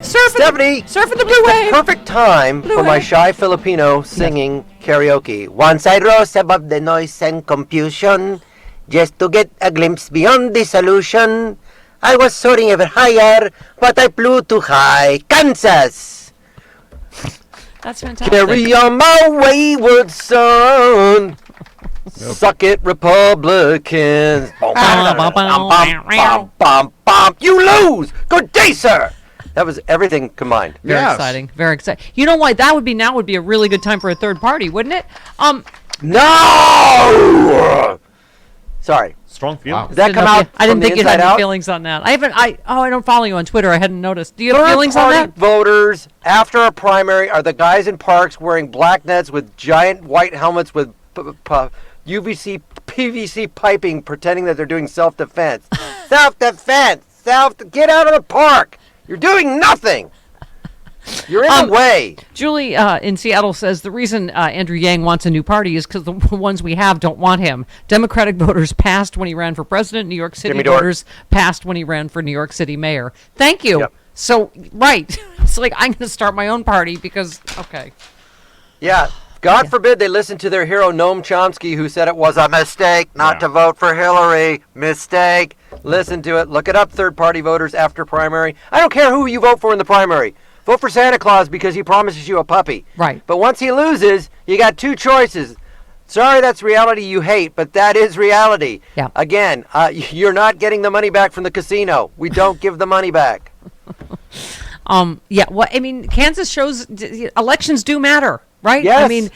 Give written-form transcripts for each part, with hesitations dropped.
Stephanie, surfing the blue wave. Perfect time for my shy Filipino singing karaoke. Once I rose above the noise and confusion, just to get a glimpse beyond the solution. I was soaring ever higher, but I flew too high. Kansas! That's fantastic. Carry on my wayward son. Suck it, Republicans. You lose! Good day, sir! That was everything combined. Very exciting. Very exciting. You know why? That would be now would be a really good time for a third party, wouldn't it? No! Sorry. Strong feelings. Did that come out? I didn't think you had any out? feelings on that. I don't follow you on Twitter. I hadn't noticed. Do you have feelings on that? Voters after a primary are the guys in parks wearing black nets with giant white helmets with UVC, PVC piping, pretending that they're doing self-defense. Self-defense. Get out of the park. You're doing nothing. You're in the way. Julie in Seattle says the reason Andrew Yang wants a new party is because the ones we have don't want him. Democratic voters passed when he ran for president. New York City voters passed when he ran for New York City mayor. Thank you. Yep. So, right. It's like I'm going to start my own party because, okay. Yeah. God forbid they listen to their hero Noam Chomsky, who said it was a mistake not to vote for Hillary. Mistake. Listen to it. Look it up, third-party voters after primary. I don't care who you vote for in the primary. Vote for Santa Claus because he promises you a puppy. Right. But once he loses, you got two choices. Sorry, that's reality you hate, but that is reality. Yeah. Again, you're not getting the money back from the casino. We don't give the money back. Yeah. Well, I mean, Kansas shows elections do matter. Right? Yes. I mean,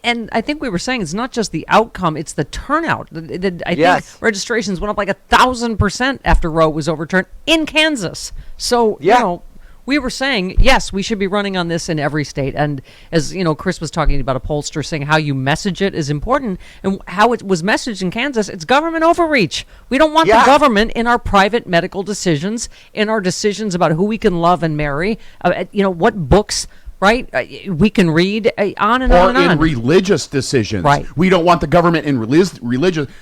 and I think we were saying it's not just the outcome, it's the turnout. I think registrations went up like 1,000% after Roe was overturned in Kansas. So, you know, we were saying, yes, we should be running on this in every state. And as, you know, Chris was talking about a pollster saying how you message it is important. And how it was messaged in Kansas, it's government overreach. We don't want the government in our private medical decisions, in our decisions about who we can love and marry, you know, what books... Right, we can read on and on and on. Or in religious decisions. Right. We don't want the government in religious.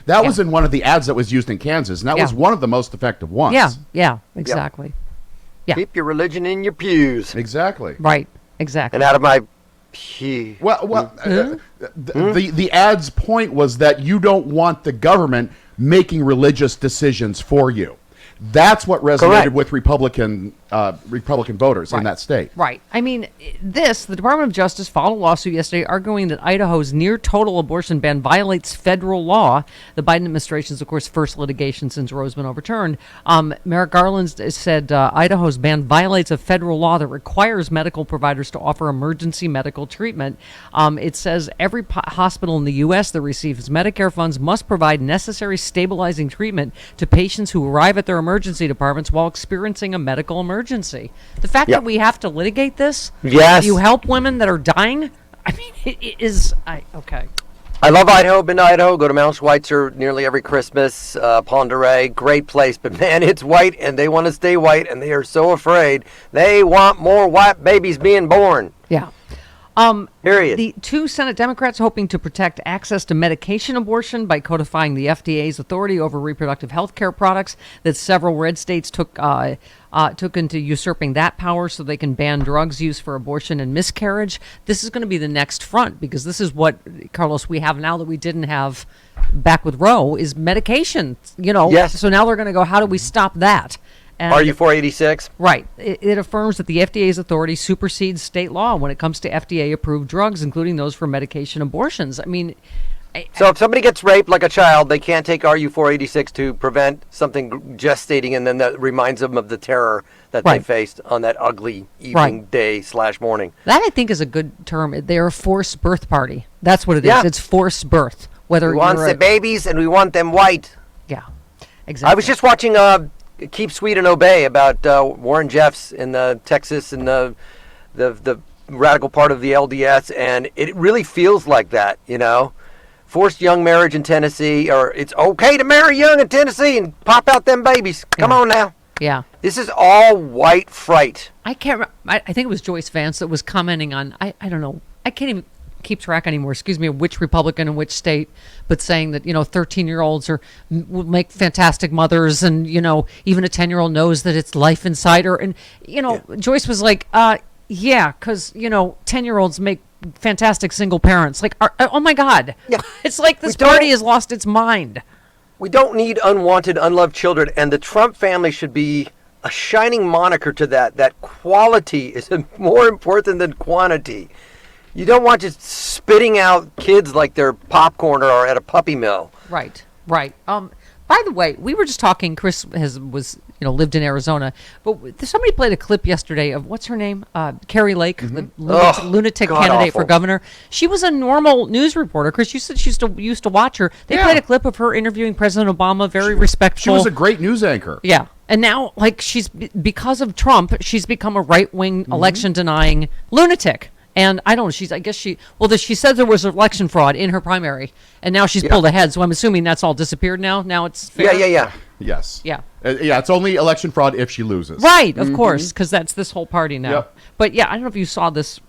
That was in one of the ads that was used in Kansas, and that was one of the most effective ones. Yeah, exactly. Yeah. Keep your religion in your pews. Exactly. Right, exactly. And out of my pew. Well, the ad's point was that you don't want the government making religious decisions for you. That's what resonated with Republican voters in that state. Right. I mean, the Department of Justice filed a lawsuit yesterday arguing that Idaho's near total abortion ban violates federal law. The Biden administration's, of course, first litigation since Roe's been overturned. Merrick Garland said Idaho's ban violates a federal law that requires medical providers to offer emergency medical treatment. It says every hospital in the U.S. that receives Medicare funds must provide necessary stabilizing treatment to patients who arrive at their emergency departments while experiencing a medical emergency. The fact that we have to litigate this, you help women that are dying. I mean, it is okay. I love Idaho. Been to Idaho. Go to Mount Schweitzer nearly every Christmas. Pend Oreille, great place. But man, it's white, and they want to stay white, and they are so afraid. They want more white babies being born. Yeah. Period. The two Senate Democrats hoping to protect access to medication abortion by codifying the FDA's authority over reproductive health care products that several red states took into usurping that power so they can ban drugs used for abortion and miscarriage. This is going to be the next front because this is what, Carlos, we have now that we didn't have back with Roe is medication, you know. Yes. So now they're going to go, how do we stop that? And RU486? Right. It affirms that the FDA's authority supersedes state law when it comes to FDA-approved drugs, including those for medication abortions. I mean... So if somebody gets raped like a child, they can't take RU486 to prevent something gestating, and then that reminds them of the terror that they faced on that ugly evening day/morning. That, I think, is a good term. They're a forced birth party. That's what it is. It's forced birth. Whether we want the babies, and we want them white. Yeah, exactly. I was just watching... Keep Sweet and Obey about Warren Jeffs in Texas and the radical part of the LDS, and it really feels like that, you know. Forced young marriage in Tennessee, or it's okay to marry young in Tennessee and pop out them babies. Come on now. Yeah. This is all white fright. I can't remember. I think it was Joyce Vance that was commenting on, I don't know. I can't even keep track anymore, excuse me, of which Republican in which state, but saying that, 13-year-olds will make fantastic mothers, and, even a 10-year-old knows that it's life inside her. And, Joyce was like, yeah, because, 10-year-olds make fantastic single parents. Like, oh my God. Yeah. It's like this party has lost its mind. We don't need unwanted, unloved children, and the Trump family should be a shining moniker to that quality is more important than quantity. You don't want just spitting out kids like they're popcorn or at a puppy mill. Right. By the way, we were just talking. Chris lived in Arizona, but somebody played a clip yesterday of what's her name, Carrie Lake, the lunatic candidate for governor. She was a normal news reporter. Chris, you said she used to watch her. They played a clip of her interviewing President Obama, very respectful. She was a great news anchor. Yeah, and now, because of Trump, she's become a right-wing, election-denying lunatic. And I don't know, she said there was election fraud in her primary, and now she's pulled ahead, so I'm assuming that's all disappeared now. Now it's fair? Yeah. Yes. Yeah. It's only election fraud if she loses. Right, of course, because that's this whole party now. Yep. But yeah, I don't know if you saw this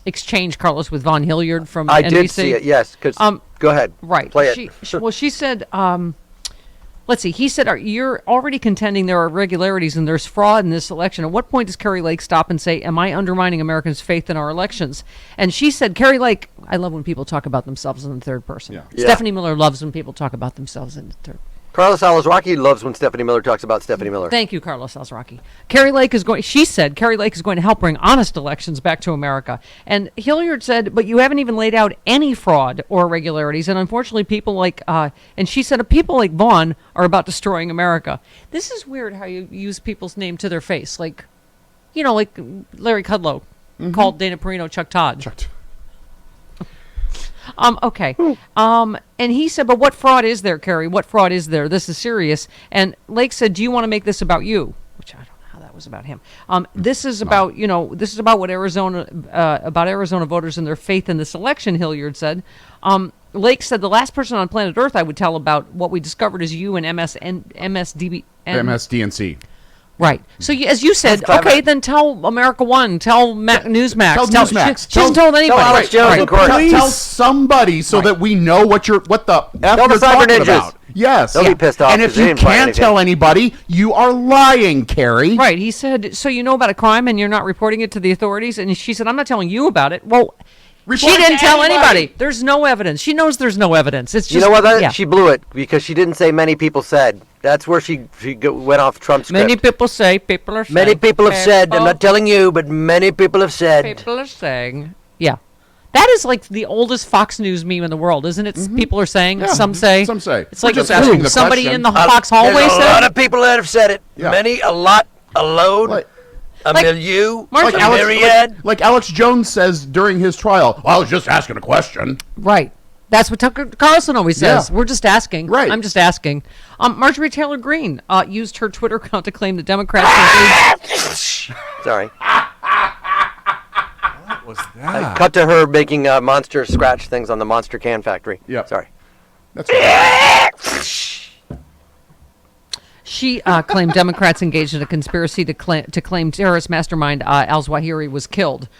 exchange, Carlos, with Von Hilliard from I NBC. did see it, yes. Go ahead. Right. Play it. She said... let's see. He said, you're already contending there are irregularities and there's fraud in this election. At what point does Carrie Lake stop and say, am I undermining Americans' faith in our elections? And she said, Carrie Lake, I love when people talk about themselves in the third person. Yeah. Stephanie Miller loves when people talk about themselves in the third. Carlos Alazraqui loves when Stephanie Miller talks about Stephanie Miller. Thank you, Carlos Alazraqui. She said Carrie Lake is going to help bring honest elections back to America. And Hilliard said, but you haven't even laid out any fraud or irregularities. And unfortunately, people like, and she said, people like Vaughn are about destroying America. This is weird how you use people's name to their face. Like, like Larry Kudlow called Dana Perino Chuck Todd. Okay. And he said, but what fraud is there, Carrie? What fraud is there? This is serious. And Lake said, do you want to make this about you? Which I don't know how that was about him. This is about, this is about what about Arizona voters and their faith in this election, Hilliard said. Lake said, the last person on planet Earth I would tell about what we discovered is you and MSDNC. Right. So as you said, okay, then tell America One, tell Newsmax. Tell Newsmax. She hasn't told anybody. Tell Alex Jones in court. Tell somebody so that we know what the F Tell you're the cyber talking ninjas. about. Yes. They'll be pissed off And if 'cause they you didn't find can't anything. tell anybody, you are lying, Carrie. Right. He said, so you know about a crime and you're not reporting it to the authorities? And she said, I'm not telling you about it. Well, Report she didn't to tell anybody. anybody. There's no evidence. She knows there's no evidence. It's just, You know what? yeah. She blew it because she didn't say many people said. That's where she went off Trump's script. Many people say, people are saying. Many people have said, I'm not telling you, but many people have said. People are saying. Yeah. That is like the oldest Fox News meme in the world, isn't it? People are saying, Yeah, some say. some say. It's We're like just asking the somebody question. in the Fox hallway There's a said. lot of people that have said it. Yeah. Many, a lot, a load, a milieu, Mark- a Alex- myriad. Like Alex Jones says during his trial, I was just asking a question. Right. That's what Tucker Carlson always says. Yeah. We're just asking. Right. I'm just asking. Marjorie Taylor Greene used her Twitter account to claim the Democrats. Sorry. What was that? Cut to her making monster scratch things on the Monster Can Factory. Yep. Sorry. That's right. She claimed Democrats engaged in a conspiracy to claim terrorist mastermind al-Zawahiri was killed.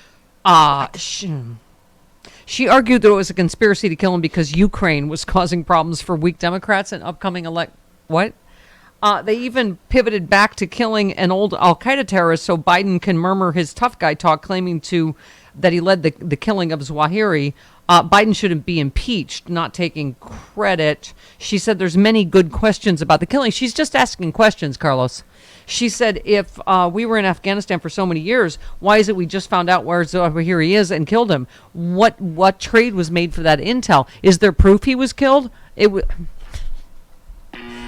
She argued that it was a conspiracy to kill him because Ukraine was causing problems for weak Democrats in upcoming What? They even pivoted back to killing an old al-Qaeda terrorist so Biden can murmur his tough guy talk, claiming that he led the killing of Zawahiri. Biden shouldn't be impeached, not taking credit. She said there's many good questions about the killing. She's just asking questions, Carlos. She said, if we were in Afghanistan for so many years, why is it we just found out where Zawahiri is and killed him? What trade was made for that intel? Is there proof he was killed?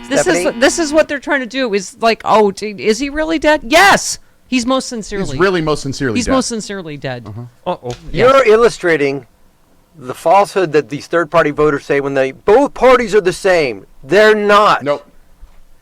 This is what they're trying to do. Is like, is he really dead? Yes, he's most sincerely. He's really most sincerely He's dead. most sincerely dead. Uh-oh. You're illustrating the falsehood that these third-party voters say when both parties are the same. They're not. Nope.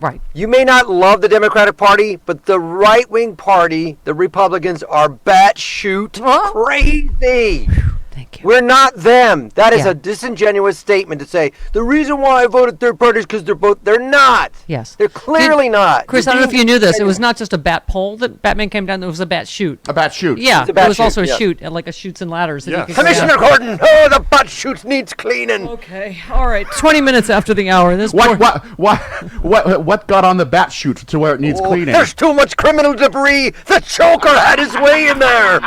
Right. You may not love the Democratic Party, but the right-wing party, the Republicans, are batshit crazy. Thank you. We're not them. That is Yeah. a disingenuous statement to say the reason why I voted third party is because they're not. Yes. They're clearly not. Chris, You're I don't know if being you knew this. It was disingenuous. not just a bat pole that Batman came down. It was a bat chute. A bat shoot. Yeah, It's a bat it was chute, also a yeah. chute, like a chutes and ladders. That Yes. you could go down. Commissioner Gordon, oh, the butt chute needs cleaning. Okay, all right. 20 minutes after the hour. This poor- What got on the bat chute to where it needs Oh, cleaning? there's too much criminal debris. The choker had his way in there.